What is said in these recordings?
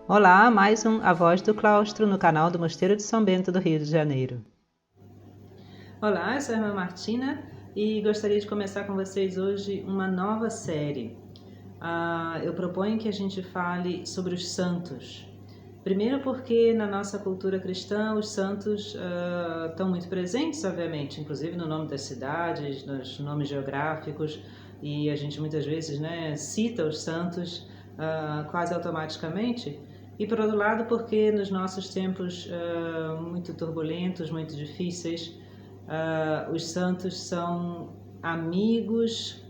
Olá, mais um A Voz do Claustro no canal do Mosteiro de São Bento do Rio de Janeiro. Olá, eu sou a irmã Martina e gostaria de começar com vocês hoje uma nova série. Eu proponho que a gente fale sobre os santos. Primeiro porque na nossa cultura cristã os santos estão muito presentes, obviamente, inclusive no nome das cidades, nos nomes geográficos, e a gente muitas vezes cita os santos quase automaticamente. E por outro lado porque nos nossos tempos muito turbulentos, muito difíceis, os santos são amigos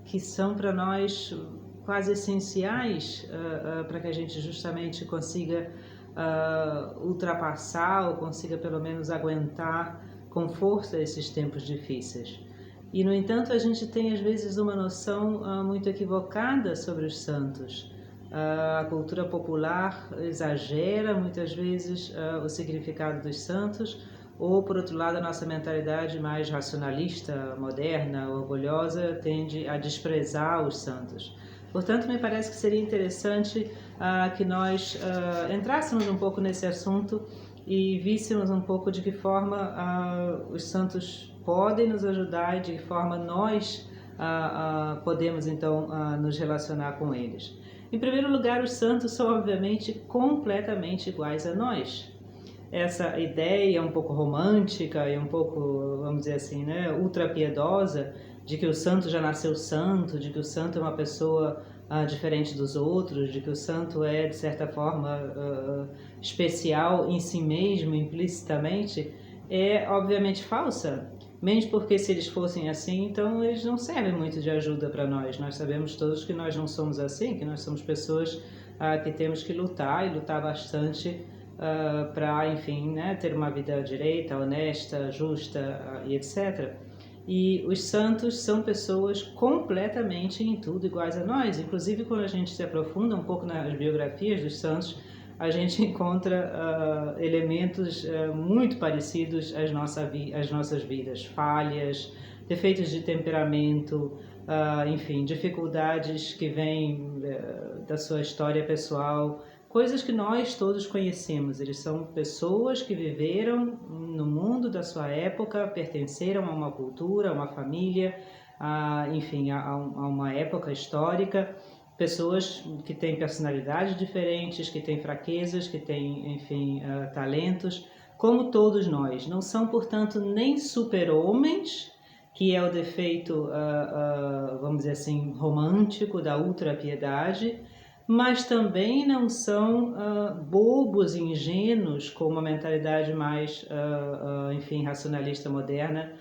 que são para nós quase essenciais para que a gente justamente consiga ultrapassar ou consiga pelo menos aguentar com força esses tempos difíceis. E no entanto a gente tem às vezes uma noção muito equivocada sobre os santos. A cultura popular exagera muitas vezes o significado dos santos, ou por outro lado a nossa mentalidade mais racionalista, moderna, orgulhosa tende a desprezar os santos. Portanto, me parece que seria interessante que nós entrássemos um pouco nesse assunto e víssemos um pouco de que forma os santos podem nos ajudar e de que forma nós podemos então nos relacionar com eles. Em primeiro lugar, os santos são obviamente completamente iguais a nós. Essa ideia um pouco romântica e um pouco, vamos dizer assim, ultra piedosa, de que o santo já nasceu santo, de que o santo é uma pessoa diferente dos outros, de que o santo é, de certa forma, especial em si mesmo, implicitamente, é obviamente falsa. Mesmo porque se eles fossem assim, então eles não servem muito de ajuda para nós. Nós sabemos todos que nós não somos assim, que nós somos pessoas que temos que lutar e lutar bastante para, enfim, ter uma vida direita, honesta, justa e etc. E os santos são pessoas completamente em tudo iguais a nós. Inclusive, quando a gente se aprofunda um pouco nas biografias dos santos, a gente encontra elementos muito parecidos às nossas vidas, falhas, defeitos de temperamento, enfim, dificuldades que vêm da sua história pessoal, coisas que nós todos conhecemos. Eles são pessoas que viveram no mundo da sua época, pertenceram a uma cultura, a uma família, enfim, a uma época histórica. Pessoas que têm personalidades diferentes, que têm fraquezas, que têm, enfim, talentos, como todos nós. Não são, portanto, nem super-homens, que é o defeito, vamos dizer assim, romântico da ultra-piedade, mas também não são bobos, ingênuos, com uma mentalidade mais, enfim, racionalista moderna,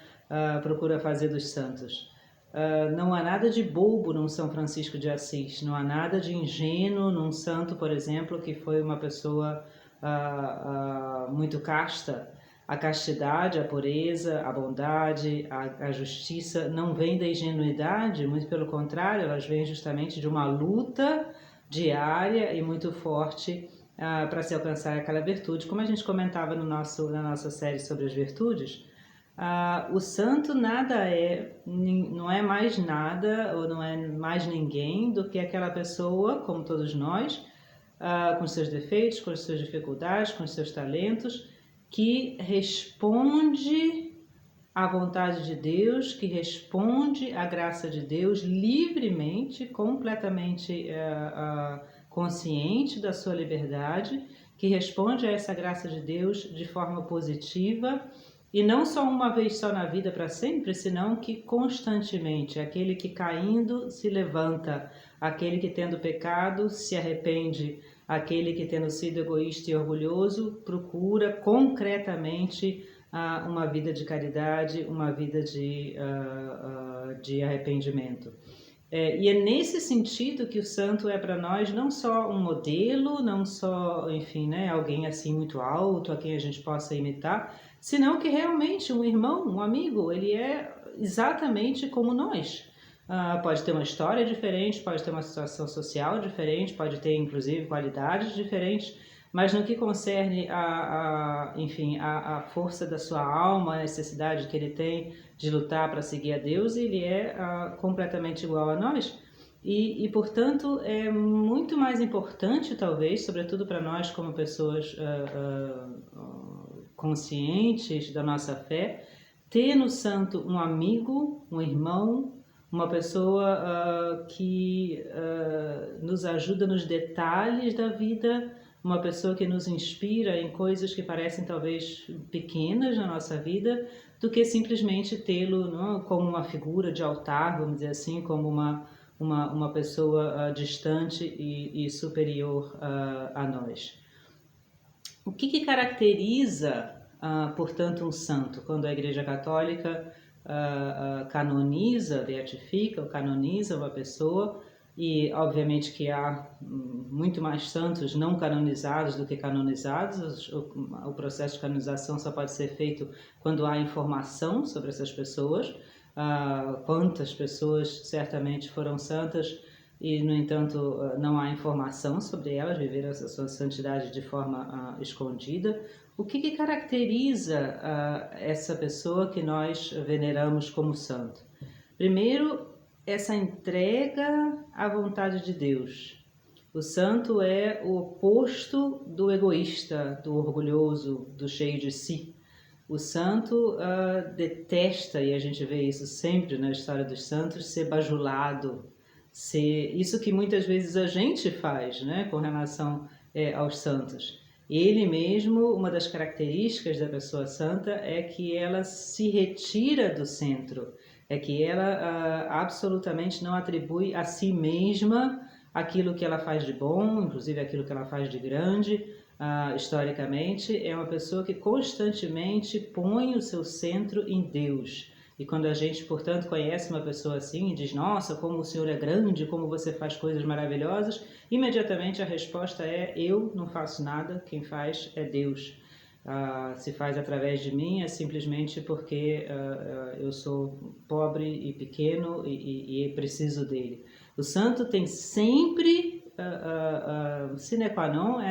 procura fazer dos santos. Não há nada de bobo num São Francisco de Assis, não há nada de ingênuo num santo, por exemplo, que foi uma pessoa muito casta. A castidade, a pureza, a bondade, a justiça não vem da ingenuidade, muito pelo contrário, elas vêm justamente de uma luta diária e muito forte para se alcançar aquela virtude. Como a gente comentava na nossa série sobre as virtudes, o santo não é mais nada ou não é mais ninguém do que aquela pessoa, como todos nós, com seus defeitos, com as suas dificuldades, com os seus talentos, que responde à vontade de Deus, que responde à graça de Deus livremente, completamente consciente da sua liberdade, que responde a essa graça de Deus de forma positiva, e não só uma vez só na vida para sempre, senão que constantemente. Aquele que caindo se levanta, aquele que tendo pecado se arrepende, aquele que tendo sido egoísta e orgulhoso procura concretamente uma vida de caridade, uma vida de arrependimento. E é nesse sentido que o santo é para nós não só um modelo, não só, enfim, alguém assim muito alto a quem a gente possa imitar, senão que realmente um irmão, um amigo, ele é exatamente como nós. Pode ter uma história diferente, pode ter uma situação social diferente, pode ter inclusive qualidades diferentes, mas no que concerne enfim, a força da sua alma, a necessidade que ele tem de lutar para seguir a Deus, ele é completamente igual a nós. Portanto, é muito mais importante, talvez, sobretudo para nós como pessoas conscientes da nossa fé, ter no santo um amigo, um irmão, uma pessoa que nos ajuda nos detalhes da vida, uma pessoa que nos inspira em coisas que parecem talvez pequenas na nossa vida, do que simplesmente tê-lo como uma figura de altar, vamos dizer assim, como uma pessoa distante e superior a nós. O que caracteriza, portanto, um santo? Quando a Igreja Católica canoniza, beatifica ou canoniza uma pessoa, e obviamente que há muito mais santos não canonizados do que canonizados, o processo de canonização só pode ser feito quando há informação sobre essas pessoas. Quantas pessoas certamente foram santas e, no entanto, não há informação sobre elas, viveram essa sua santidade de forma escondida. O que caracteriza essa pessoa que nós veneramos como santo? Primeiro, essa entrega à vontade de Deus. O santo é o oposto do egoísta, do orgulhoso, do cheio de si. O santo detesta, e a gente vê isso sempre na história dos santos, ser bajulado, isso que muitas vezes a gente faz, né, com relação aos santos. Ele mesmo, uma das características da pessoa santa é que ela se retira do centro, é que ela absolutamente não atribui a si mesma aquilo que ela faz de bom, inclusive aquilo que ela faz de grande. Historicamente, é uma pessoa que constantemente põe o seu centro em Deus. E quando a gente, portanto, conhece uma pessoa assim e diz, nossa, como o Senhor é grande, como você faz coisas maravilhosas, imediatamente a resposta é, eu não faço nada, quem faz é Deus. Se faz através de mim é simplesmente porque eu sou pobre e pequeno e preciso dele. O santo tem sempre, sine qua non,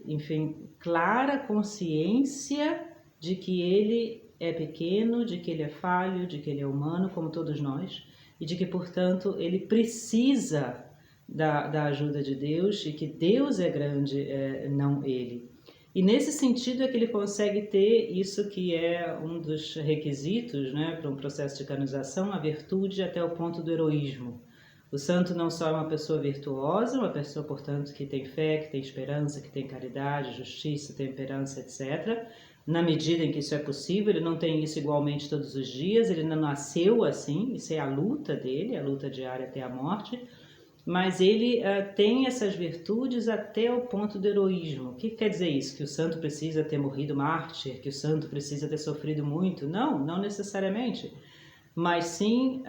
enfim, clara consciência de que ele é pequeno, de que ele é falho, de que ele é humano, como todos nós, e de que, portanto, ele precisa da ajuda de Deus e que Deus é grande, não ele. E nesse sentido é que ele consegue ter isso que é um dos requisitos, né, para um processo de canonização, a virtude até o ponto do heroísmo. O santo não só é uma pessoa virtuosa, uma pessoa, portanto, que tem fé, que tem esperança, que tem caridade, justiça, temperança, etc., na medida em que isso é possível. Ele não tem isso igualmente todos os dias, ele não nasceu assim, isso é a luta dele, a luta diária até a morte, mas ele tem essas virtudes até o ponto do heroísmo. O que quer dizer isso? Que o santo precisa ter morrido mártir, que o santo precisa ter sofrido muito? Não, não necessariamente, mas sim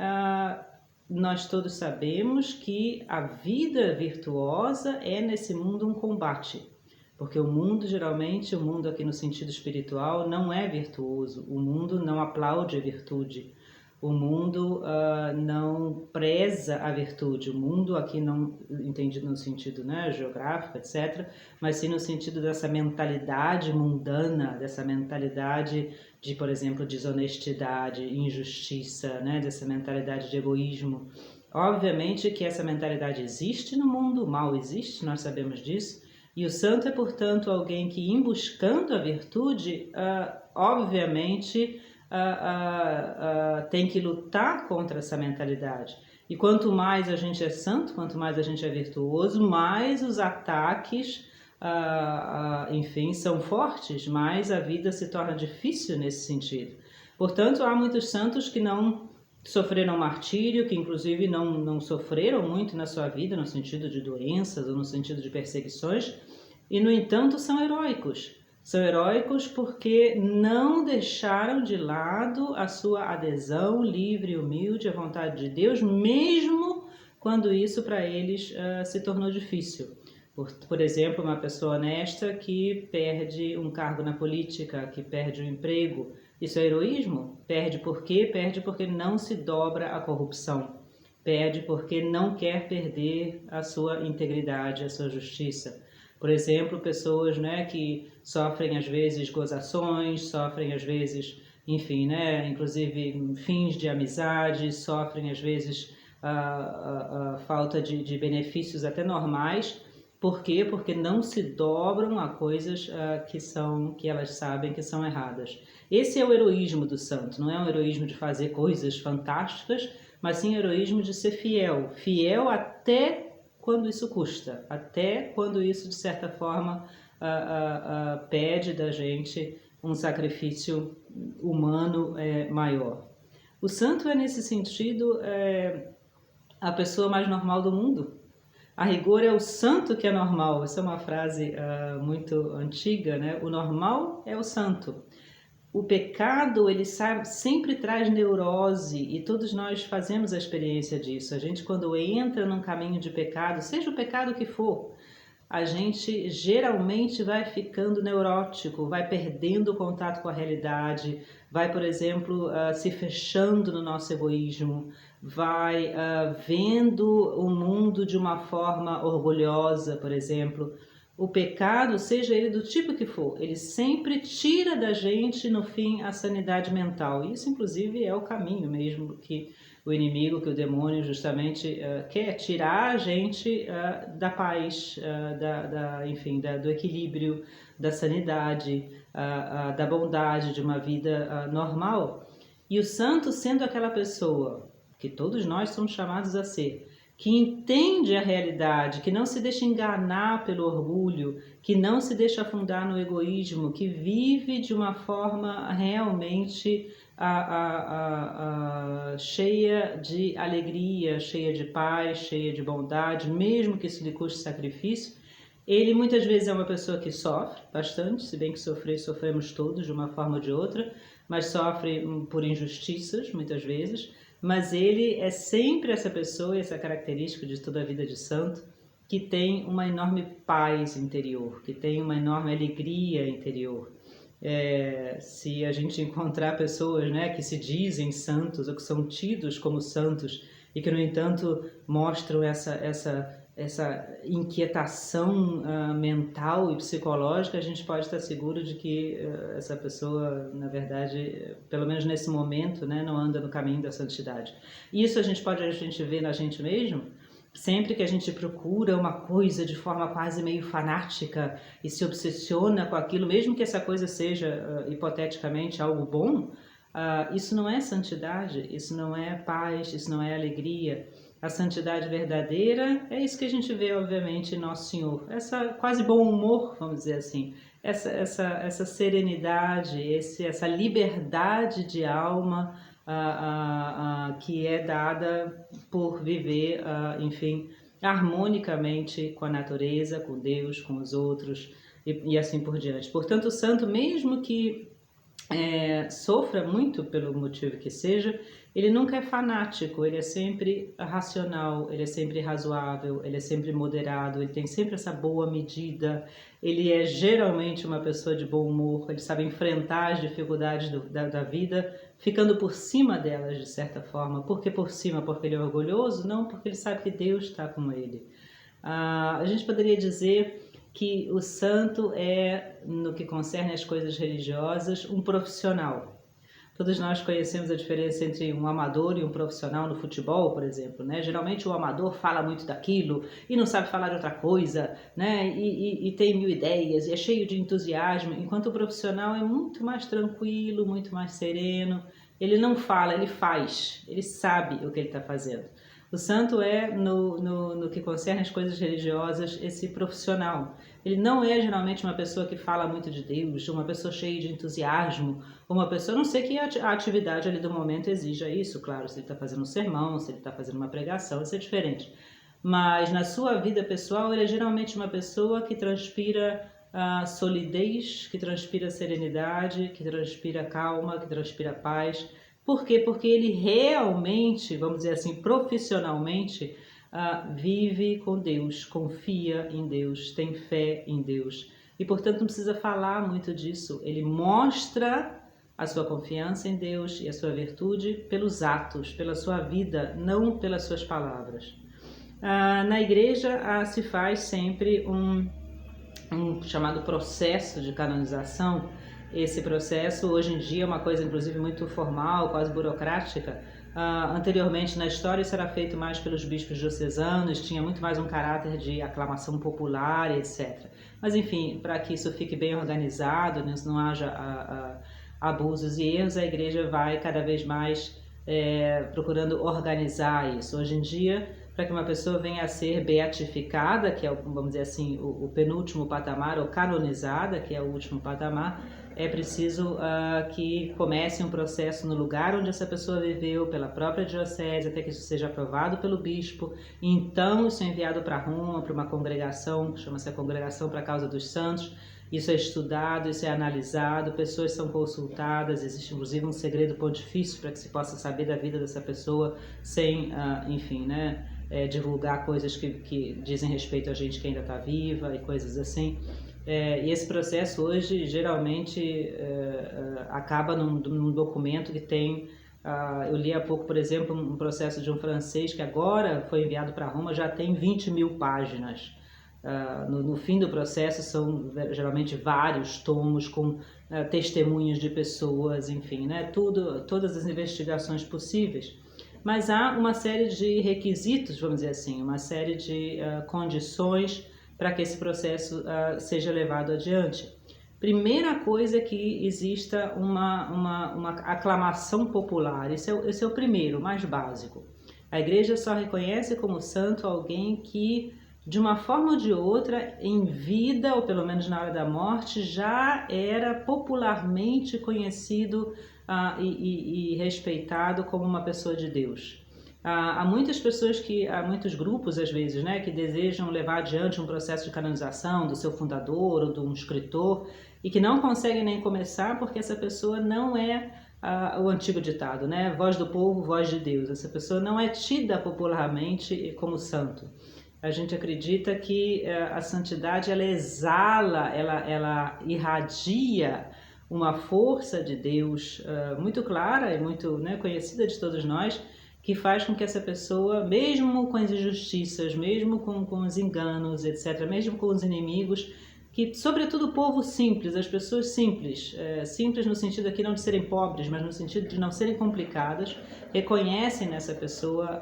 nós todos sabemos que a vida virtuosa é nesse mundo um combate. Porque o mundo, geralmente, o mundo aqui no sentido espiritual, não é virtuoso. O mundo não aplaude a virtude. O mundo não preza a virtude. O mundo aqui não entendido no sentido, né, geográfico, etc., mas sim no sentido dessa mentalidade mundana, dessa mentalidade de, por exemplo, desonestidade, injustiça, né, dessa mentalidade de egoísmo. Obviamente que essa mentalidade existe no mundo, o mal existe, nós sabemos disso. E o santo é, portanto, alguém que, em buscando a virtude, obviamente, tem que lutar contra essa mentalidade. E quanto mais a gente é santo, quanto mais a gente é virtuoso, mais os ataques, enfim, são fortes, mais a vida se torna difícil nesse sentido. Portanto, há muitos santos que não sofreram martírio, que inclusive não sofreram muito na sua vida, no sentido de doenças ou no sentido de perseguições, e no entanto são heróicos. São heróicos porque não deixaram de lado a sua adesão livre e humilde à vontade de Deus, mesmo quando isso para eles se tornou difícil. Por exemplo, uma pessoa honesta que perde um cargo na política, que perde um emprego. Isso é heroísmo? Perde por quê? Perde porque não se dobra à corrupção. Perde porque não quer perder a sua integridade, a sua justiça. Por exemplo, pessoas, né, que sofrem às vezes gozações, sofrem às vezes enfim, né, inclusive fins de amizade, sofrem às vezes a falta de benefícios até normais. Por quê? Porque não se dobram a coisas que elas sabem que são erradas. Esse é o heroísmo do santo, não é um heroísmo de fazer coisas fantásticas, mas sim o heroísmo de ser fiel. Fiel até quando isso custa, até quando isso, de certa forma, pede da gente um sacrifício humano maior. O santo é, nesse sentido, a pessoa mais normal do mundo. A rigor é o santo que é normal. Essa é uma frase muito antiga, né? O normal é o santo. O pecado, ele sempre traz neurose, e todos nós fazemos a experiência disso. A gente, quando entra num caminho de pecado, seja o pecado que for, a gente geralmente vai ficando neurótico, vai perdendo o contato com a realidade, vai, por exemplo, se fechando no nosso egoísmo, vai vendo o mundo de uma forma orgulhosa, por exemplo. O pecado, seja ele do tipo que for, ele sempre tira da gente, no fim, a sanidade mental. Isso, inclusive, é o caminho mesmo que o inimigo, que o demônio justamente quer tirar a gente da paz, enfim, do equilíbrio, da sanidade, da bondade de uma vida normal. E o santo, sendo aquela pessoa que todos nós somos chamados a ser, que entende a realidade, que não se deixa enganar pelo orgulho, que não se deixa afundar no egoísmo, que vive de uma forma realmente cheia de alegria, cheia de paz, cheia de bondade, mesmo que isso lhe custe sacrifício. Ele muitas vezes é uma pessoa que sofre bastante, se bem que sofremos todos de uma forma ou de outra, mas sofre por injustiças muitas vezes. Mas ele é sempre essa pessoa, essa característica de toda a vida de santo, que tem uma enorme paz interior, que tem uma enorme alegria interior. Se a gente encontrar pessoas, né, que se dizem santos ou que são tidos como santos e que, no entanto, mostram essa inquietação mental e psicológica, a gente pode estar seguro de que essa pessoa, na verdade, pelo menos nesse momento, né, não anda no caminho da santidade. Isso a gente vê na gente mesmo. Sempre que a gente procura uma coisa de forma quase meio fanática e se obsessiona com aquilo, mesmo que essa coisa seja hipoteticamente algo bom, isso não é santidade, isso não é paz, isso não é alegria. A santidade verdadeira é isso que a gente vê, obviamente, em Nosso Senhor. Essa quase bom humor, vamos dizer assim, essa serenidade, essa liberdade de alma que é dada por viver, enfim, harmonicamente com a natureza, com Deus, com os outros e assim por diante. Portanto, o santo, mesmo que sofra muito pelo motivo que seja, ele nunca é fanático, ele é sempre racional, ele é sempre razoável, ele é sempre moderado, ele tem sempre essa boa medida, ele é geralmente uma pessoa de bom humor, ele sabe enfrentar as dificuldades da vida, ficando por cima delas de certa forma. Por que por cima? Porque ele é orgulhoso? Não, porque ele sabe que Deus está com ele. A gente poderia dizer que o santo é, no que concerne às coisas religiosas, um profissional. Todos nós conhecemos a diferença entre um amador e um profissional no futebol, por exemplo, né? Geralmente o amador fala muito daquilo e não sabe falar de outra coisa, né? E tem mil ideias e é cheio de entusiasmo, enquanto o profissional é muito mais tranquilo, muito mais sereno. Ele não fala, ele faz, ele sabe o que ele está fazendo. O santo é, no que concerne às coisas religiosas, esse profissional. Ele não é geralmente uma pessoa que fala muito de Deus, uma pessoa cheia de entusiasmo, uma pessoa, a não sei que a atividade ali do momento exija isso, claro, se ele está fazendo um sermão, se ele está fazendo uma pregação, isso é diferente. Mas na sua vida pessoal, ele é geralmente uma pessoa que transpira solidez, que transpira serenidade, que transpira calma, que transpira paz. Por quê? Porque ele realmente, vamos dizer assim, profissionalmente, vive com Deus, confia em Deus, tem fé em Deus. E, portanto, não precisa falar muito disso. Ele mostra a sua confiança em Deus e a sua virtude pelos atos, pela sua vida, não pelas suas palavras. Na igreja se faz sempre um chamado processo de canonização, esse processo hoje em dia é uma coisa inclusive muito formal, quase burocrática. Anteriormente na história isso era feito mais pelos bispos diocesanos, tinha muito mais um caráter de aclamação popular e etc. Mas enfim, para que isso fique bem organizado, né, não haja abusos e erros, a igreja vai cada vez mais procurando organizar isso. Hoje em dia, para que uma pessoa venha a ser beatificada, que é, vamos dizer assim, o penúltimo patamar, ou canonizada, que é o último patamar, é preciso que comece um processo no lugar onde essa pessoa viveu, pela própria diocese, até que isso seja aprovado pelo bispo, e então isso é enviado para Roma, para uma congregação, que chama-se a Congregação para a Causa dos Santos. Isso é estudado, isso é analisado, pessoas são consultadas, existe inclusive um segredo pontifício para que se possa saber da vida dessa pessoa sem, enfim, né, divulgar coisas que dizem respeito a gente que ainda está viva e coisas assim. E esse processo hoje geralmente acaba num documento que tem, eu li há pouco, por exemplo, um processo de um francês que agora foi enviado para Roma, já tem 20.000 páginas. No fim do processo são geralmente vários tomos com testemunhos de pessoas, enfim, né, todas as investigações possíveis. Mas há uma série de requisitos, vamos dizer assim, uma série de condições para que esse processo seja levado adiante. Primeira coisa é que exista uma aclamação popular, esse é o primeiro, o mais básico. A igreja só reconhece como santo alguém que, de uma forma ou de outra, em vida, ou pelo menos na hora da morte, já era popularmente conhecido e respeitado como uma pessoa de Deus. Há muitas pessoas há muitos grupos às vezes, né, que desejam levar adiante um processo de canonização do seu fundador ou de um escritor e que não conseguem nem começar porque essa pessoa não é o antigo ditado, né, voz do povo, voz de Deus. Essa pessoa não é tida popularmente como santo. A gente acredita que a santidade ela exala, ela irradia uma força de Deus muito clara e muito, né, conhecida de todos nós, que faz com que essa pessoa, mesmo com as injustiças, mesmo com os enganos, etc., mesmo com os inimigos, que sobretudo o povo simples, as pessoas simples, simples no sentido aqui não de serem pobres, mas no sentido de não serem complicadas, reconhecem nessa pessoa,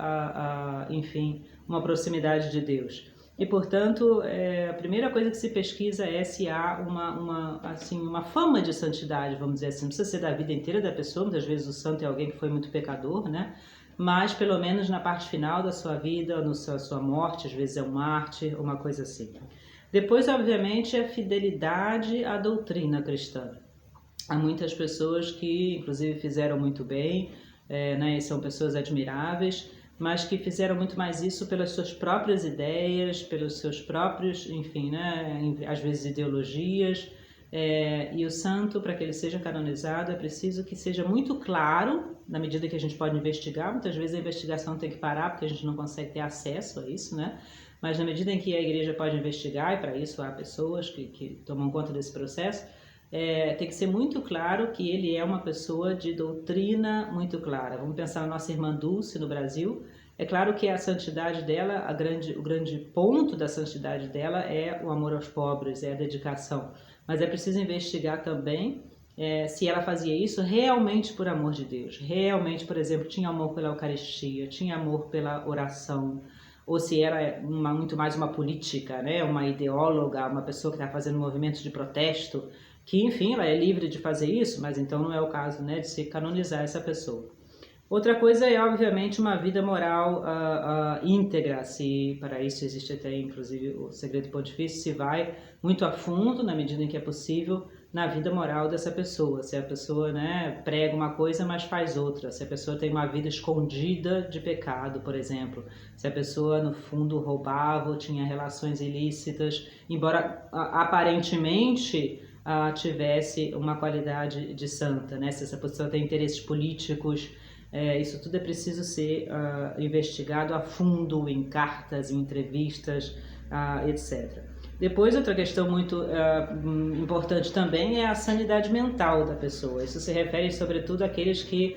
enfim, uma proximidade de Deus. E, portanto, a primeira coisa que se pesquisa é se há uma fama de santidade, vamos dizer assim. Não precisa ser da vida inteira da pessoa, muitas vezes o santo é alguém que foi muito pecador, né? Mas pelo menos na parte final da sua vida, na sua morte, às vezes é um mártir, uma coisa assim. Depois, obviamente, a fidelidade à doutrina cristã. Há muitas pessoas que, inclusive, fizeram muito bem, né, são pessoas admiráveis, mas que fizeram muito mais isso pelas suas próprias ideias, pelos seus próprios, enfim, né, às vezes ideologias. E o santo, para que ele seja canonizado, é preciso que seja muito claro, na medida que a gente pode investigar. Muitas vezes a investigação tem que parar, porque a gente não consegue ter acesso a isso, né? Mas na medida em que a igreja pode investigar, e para isso há pessoas que tomam conta desse processo, tem que ser muito claro que ele é uma pessoa de doutrina muito clara. Vamos pensar na nossa irmã Dulce no Brasil. É claro que a santidade dela, o grande ponto da santidade dela é o amor aos pobres, é a dedicação. Mas é preciso investigar também se ela fazia isso realmente por amor de Deus. Realmente, por exemplo, tinha amor pela Eucaristia, tinha amor pela oração, ou se era muito mais uma política, né? Uma ideóloga, uma pessoa que está fazendo movimentos de protesto, que, enfim, ela é livre de fazer isso, mas então não é o caso, né, de se canonizar essa pessoa. Outra coisa é, obviamente, uma vida moral íntegra, se para isso existe até, inclusive, o segredo pontifício, se vai muito a fundo, na medida em que é possível, na vida moral dessa pessoa. Se a pessoa, né, prega uma coisa, mas faz outra. Se a pessoa tem uma vida escondida de pecado, por exemplo. Se a pessoa, no fundo, roubava ou tinha relações ilícitas, embora aparentemente tivesse uma qualidade de santa, né? Se essa pessoa tem interesses políticos, isso tudo é preciso ser investigado a fundo em cartas, em entrevistas, etc. Depois, outra questão muito importante também é a sanidade mental da pessoa. Isso se refere sobretudo àqueles que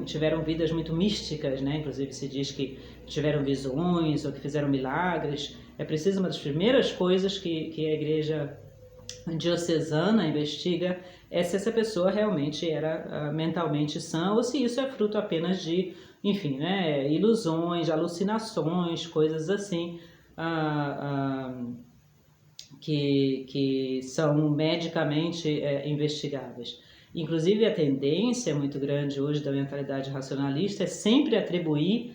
tiveram vidas muito místicas, né? Inclusive se diz que tiveram visões ou que fizeram milagres. É preciso, uma das primeiras coisas que a igreja diocesana investiga é se essa pessoa realmente era mentalmente sã ou se isso é fruto apenas de, enfim, né, ilusões, alucinações, coisas assim, que são medicamente investigáveis. Inclusive, a tendência muito grande hoje da mentalidade racionalista é sempre atribuir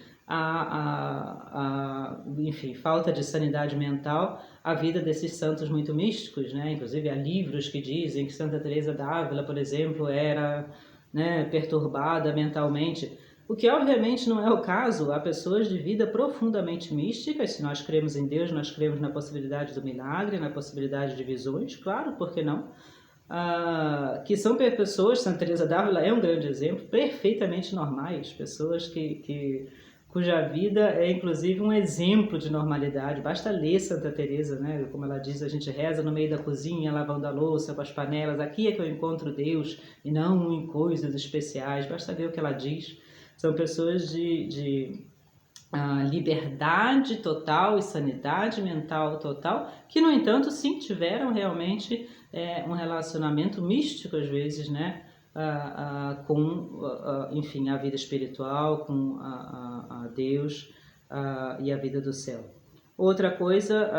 enfim, falta de sanidade mental à vida desses santos muito místicos, né? Inclusive, há livros que dizem que Santa Teresa d'Ávila, por exemplo, era, né, perturbada mentalmente. O que obviamente não é o caso. Há pessoas de vida profundamente místicas. Se nós cremos em Deus, nós cremos na possibilidade do milagre, na possibilidade de visões, claro, por que não? Que são pessoas, Santa Teresa d'Ávila é um grande exemplo, perfeitamente normais, pessoas cuja vida é inclusive um exemplo de normalidade. Basta ler Santa Teresa, né? Como ela diz, a gente reza no meio da cozinha, lavando a louça, com as panelas, aqui é que eu encontro Deus e não em coisas especiais. Basta ver o que ela diz. São pessoas de liberdade total e sanidade mental total, que, no entanto, sim, tiveram realmente um relacionamento místico, às vezes, né, com, enfim, a vida espiritual, com a Deus e a vida do céu. Outra coisa,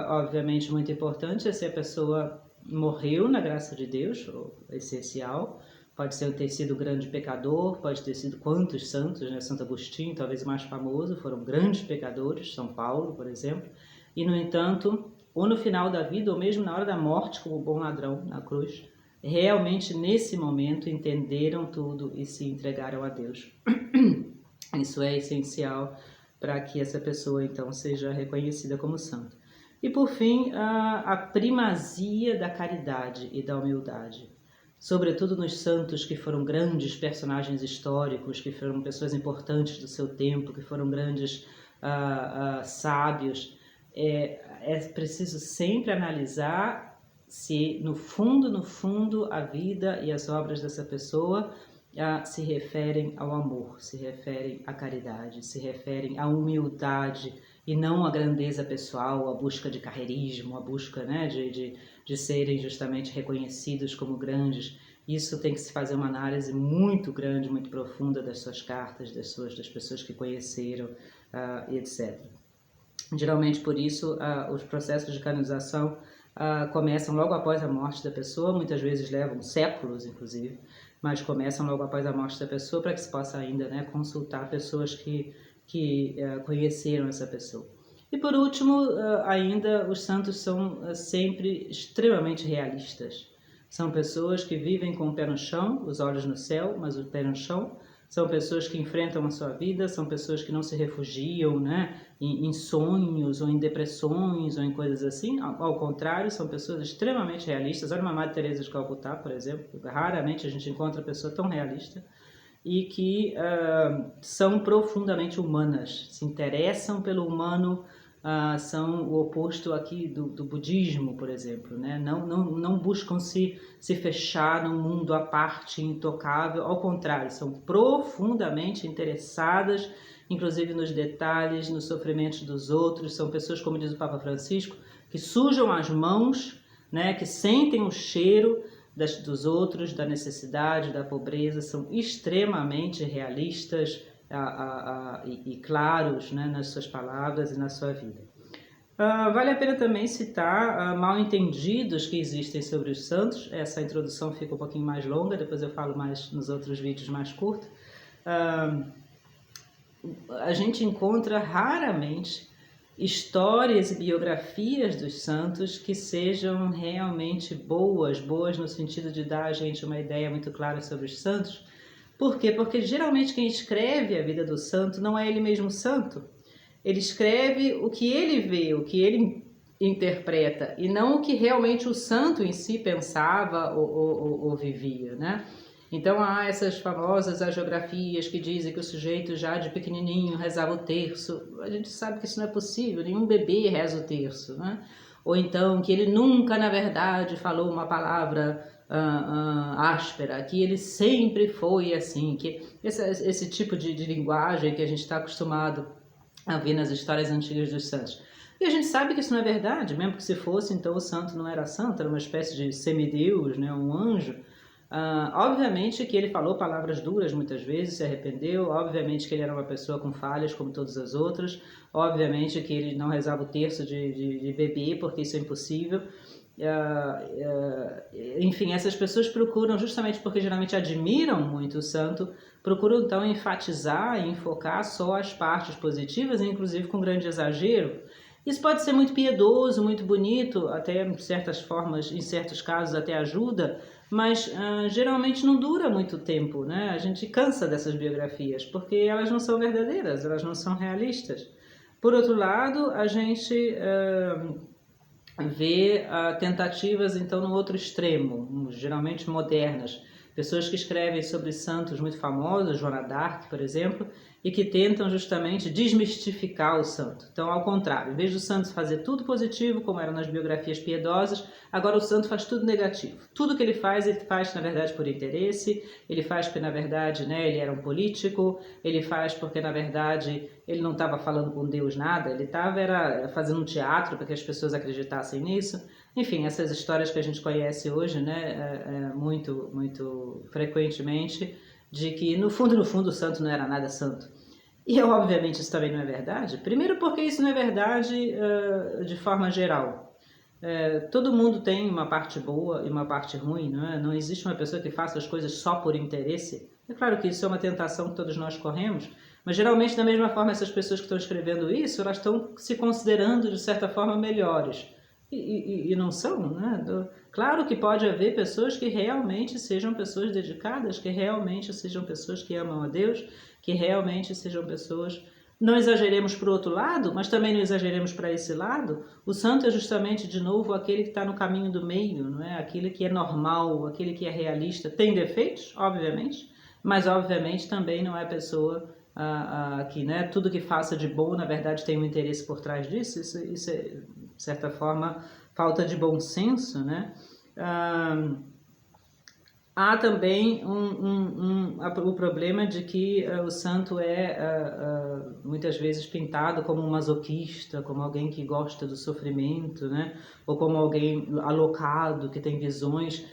obviamente, muito importante é se a pessoa morreu na graça de Deus, essencial. Pode ter sido grande pecador, pode ter sido quantos santos, né? Santo Agostinho, talvez o mais famoso, foram grandes pecadores, São Paulo, por exemplo, e, no entanto, ou no final da vida, ou mesmo na hora da morte, como bom ladrão na cruz, realmente nesse momento entenderam tudo e se entregaram a Deus. Isso é essencial para que essa pessoa, então, seja reconhecida como santo. E, por fim, a primazia da caridade e da humildade. Sobretudo nos santos que foram grandes personagens históricos, que foram pessoas importantes do seu tempo, que foram grandes sábios. É preciso sempre analisar se no fundo, a vida e as obras dessa pessoa se referem ao amor, se referem à caridade, se referem à humildade e não à grandeza pessoal, à busca de carreirismo, à busca, né, de serem justamente reconhecidos como grandes. Isso tem que se fazer uma análise muito grande, muito profunda das suas cartas, das pessoas que conheceram, etc. Geralmente, por isso, os processos de canonização começam logo após a morte da pessoa, muitas vezes levam séculos, inclusive, mas começam logo após a morte da pessoa para que se possa ainda, né, consultar pessoas que conheceram essa pessoa. E por último, ainda os santos são sempre extremamente realistas. São pessoas que vivem com o pé no chão, os olhos no céu, mas o pé no chão. São pessoas que enfrentam a sua vida, são pessoas que não se refugiam, né, em sonhos ou em depressões ou em coisas assim. Ao contrário, são pessoas extremamente realistas. Olha uma Madre Teresa de Calcutá, por exemplo. Raramente a gente encontra pessoa tão realista. E que são profundamente humanas, se interessam pelo humano, são o oposto aqui do budismo, por exemplo, né? Não buscam se fechar num mundo à parte, intocável, ao contrário, são profundamente interessadas, inclusive nos detalhes, nos sofrimentos dos outros. São pessoas, como diz o Papa Francisco, que sujam as mãos, né? Que sentem o cheiro dos outros, da necessidade, da pobreza, são extremamente realistas e claros, né, nas suas palavras e na sua vida. Vale a pena também citar mal-entendidos que existem sobre os santos. Essa introdução fica um pouquinho mais longa, depois eu falo mais nos outros vídeos mais curtos. A gente encontra raramente histórias e biografias dos santos que sejam realmente boas no sentido de dar a gente uma ideia muito clara sobre os santos. Por quê? Porque geralmente quem escreve a vida do santo não é ele mesmo santo. Ele escreve o que ele vê, o que ele interpreta, e não o que realmente o santo em si pensava ou vivia, né? Então há essas famosas agiografias que dizem que o sujeito já de pequenininho rezava o terço. A gente sabe que isso não é possível, nenhum bebê reza o terço, né? Ou então que ele nunca, na verdade, falou uma palavra áspera, que ele sempre foi assim, que esse tipo de linguagem que a gente está acostumado a ver nas histórias antigas dos santos. E a gente sabe que isso não é verdade, mesmo que se fosse, então o santo não era santo, era uma espécie de semideus, né, um anjo. Obviamente que ele falou palavras duras muitas vezes, se arrependeu, obviamente que ele era uma pessoa com falhas como todas as outras, obviamente que ele não rezava o terço de bebê, porque isso é impossível. Enfim, essas pessoas procuram, justamente porque geralmente admiram muito o santo, procuram então enfatizar e enfocar só as partes positivas, inclusive com grande exagero. Isso pode ser muito piedoso, muito bonito, até em certas formas, em certos casos até ajuda, mas geralmente não dura muito tempo, né? A gente cansa dessas biografias, porque elas não são verdadeiras, elas não são realistas. Por outro lado, a gente vê tentativas então no outro extremo, geralmente modernas, pessoas que escrevem sobre santos muito famosos, Joana d'Arc, por exemplo, e que tentam justamente desmistificar o santo. Então, ao contrário, em vez do santo fazer tudo positivo, como era nas biografias piedosas, agora o santo faz tudo negativo. Tudo que ele faz na verdade por interesse, ele faz porque na verdade, né, ele era um político, ele faz porque na verdade ele não estava falando com Deus nada, ele estava fazendo um teatro para que as pessoas acreditassem nisso. Enfim, essas histórias que a gente conhece hoje, né, muito frequentemente, de que no fundo o santo não era nada santo. E obviamente isso também não é verdade. Primeiro porque isso não é verdade de forma geral. Todo mundo tem uma parte boa e uma parte ruim, não é? Não existe uma pessoa que faça as coisas só por interesse. É claro que isso é uma tentação que todos nós corremos, mas geralmente da mesma forma essas pessoas que estão escrevendo isso, elas estão se considerando de certa forma melhores. E não são, né? Claro que pode haver pessoas que realmente sejam pessoas dedicadas, que realmente sejam pessoas que amam a Deus, que realmente sejam pessoas... Não exageremos para o outro lado, mas também não exageremos para esse lado. O santo é justamente, de novo, aquele que está no caminho do meio, não é? Aquele que é normal, aquele que é realista. Tem defeitos, obviamente, mas obviamente também não é pessoa que, né, tudo que faça de bom, na verdade, tem um interesse por trás disso. Isso é, de certa forma, falta de bom senso, né? Há também o problema de que o santo é muitas vezes pintado como um masoquista, como alguém que gosta do sofrimento, né? Ou como alguém alocado, que tem visões.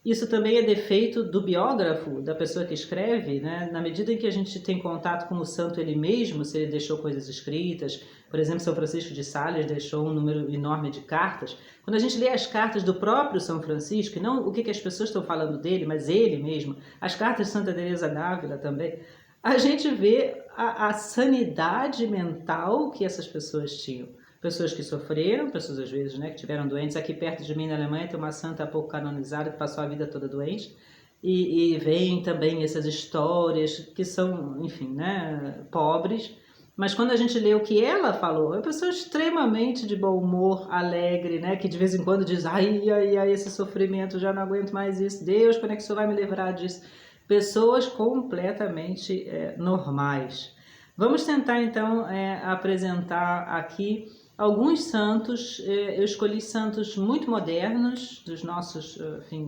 Isso também é defeito do biógrafo, da pessoa que escreve, né? Na medida em que a gente tem contato com o santo ele mesmo, se ele deixou coisas escritas, por exemplo, São Francisco de Sales deixou um número enorme de cartas. Quando a gente lê as cartas do próprio São Francisco, não o que as pessoas estão falando dele, mas ele mesmo, as cartas de Santa Teresa d'Ávila também, a gente vê a sanidade mental que essas pessoas tinham. Pessoas que sofreram, pessoas às vezes, né, que tiveram doentes. Aqui perto de mim na Alemanha tem uma santa há pouco canonizada que passou a vida toda doente. E vem também essas histórias que são, enfim, né, pobres. Mas quando a gente lê o que ela falou, é uma pessoa extremamente de bom humor, alegre, né, que de vez em quando diz, ai, esse sofrimento, já não aguento mais isso. Deus, quando é que o Senhor vai me livrar disso? Pessoas completamente normais. Vamos tentar então apresentar aqui alguns santos. Eu escolhi santos muito modernos, dos nossos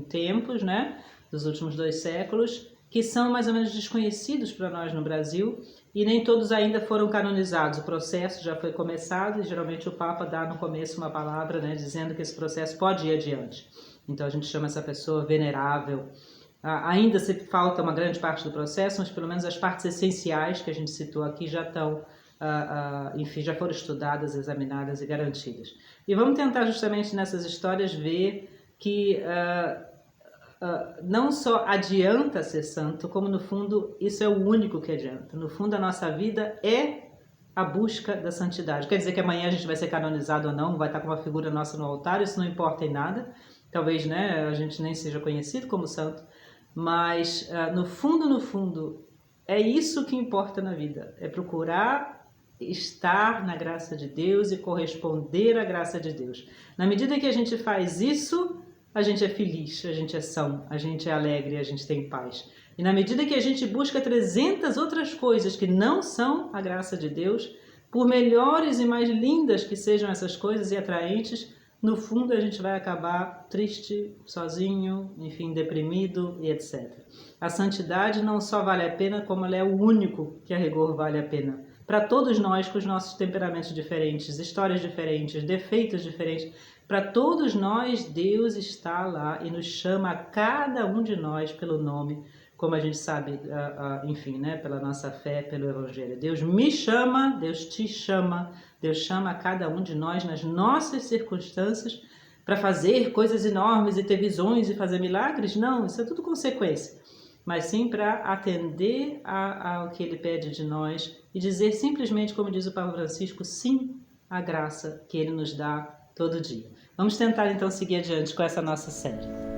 tempos, né? Dos últimos 2 séculos, que são mais ou menos desconhecidos para nós no Brasil, e nem todos ainda foram canonizados. O processo já foi começado, e geralmente o Papa dá no começo uma palavra, né, dizendo que esse processo pode ir adiante. Então a gente chama essa pessoa venerável. Ainda se falta uma grande parte do processo, mas pelo menos as partes essenciais que a gente citou aqui já estão, enfim, já foram estudadas, examinadas e garantidas. E vamos tentar justamente nessas histórias ver que não só adianta ser santo, como no fundo isso é o único que adianta. No fundo a nossa vida é a busca da santidade. Quer dizer que amanhã a gente vai ser canonizado ou não, vai estar com uma figura nossa no altar, isso não importa em nada. Talvez, né, a gente nem seja conhecido como santo, mas no fundo, é isso que importa na vida, é procurar estar na graça de Deus e corresponder à graça de Deus. Na medida que a gente faz isso, a gente é feliz, a gente é são, a gente é alegre, a gente tem paz. E na medida que a gente busca 300 outras coisas que não são a graça de Deus, por melhores e mais lindas que sejam essas coisas e atraentes, no fundo a gente vai acabar triste, sozinho, enfim, deprimido e etc. A santidade não só vale a pena, como ela é o único que a rigor vale a pena. para todos nós com os nossos temperamentos diferentes, histórias diferentes, defeitos diferentes. Para todos nós, Deus está lá e nos chama a cada um de nós pelo nome, como a gente sabe, enfim, né, pela nossa fé, pelo Evangelho. Deus me chama, Deus te chama, Deus chama a cada um de nós nas nossas circunstâncias para fazer coisas enormes e ter visões e fazer milagres. Não, isso é tudo consequência. Mas sim para atender ao que Ele pede de nós e dizer simplesmente, como diz o Papa Francisco, sim à graça que Ele nos dá todo dia. Vamos tentar então seguir adiante com essa nossa série.